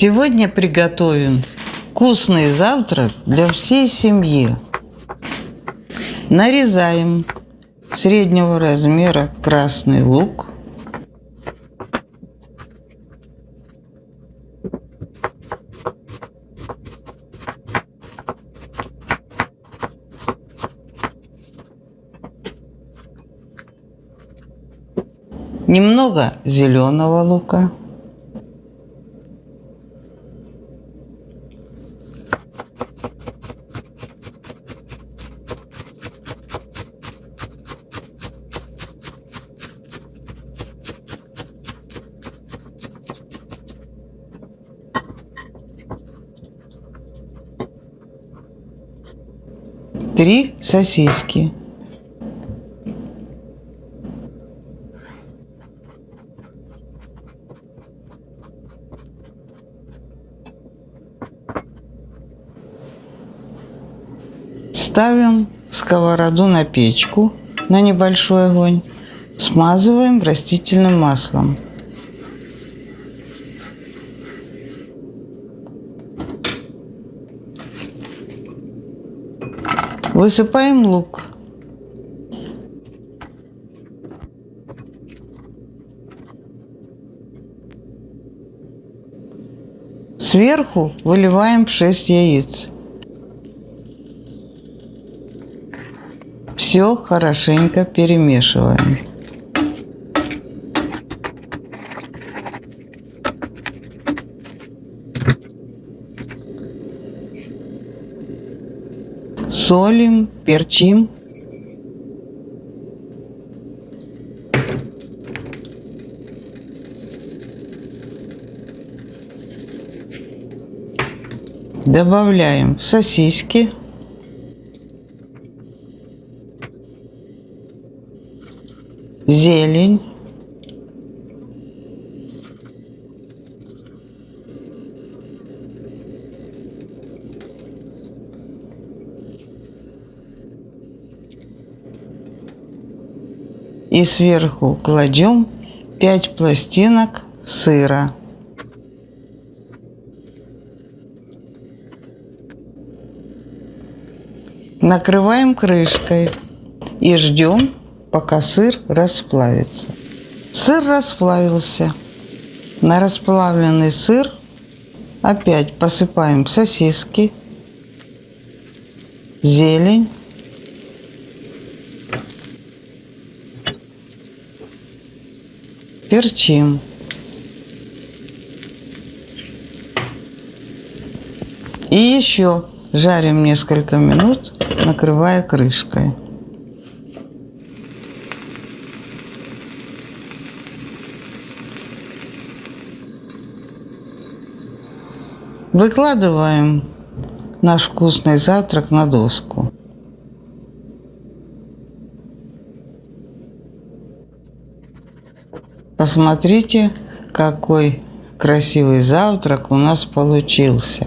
Сегодня приготовим вкусный завтрак для всей семьи. Нарезаем среднего размера красный лук. Немного зеленого лука. Три сосиски. Ставим сковороду на печку на небольшой огонь. Смазываем растительным маслом. Высыпаем лук. Сверху выливаем 6 яиц. Все хорошенько перемешиваем. Солим, перчим. Добавляем сосиски. Зелень. И сверху кладем 5 пластинок сыра. Накрываем крышкой и ждем, пока сыр расплавится. Сыр расплавился. На расплавленный сыр опять посыпаем сосиски, зелень, перчим. И еще жарим несколько минут, накрывая крышкой. Выкладываем наш вкусный завтрак на доску. Посмотрите, какой красивый завтрак у нас получился.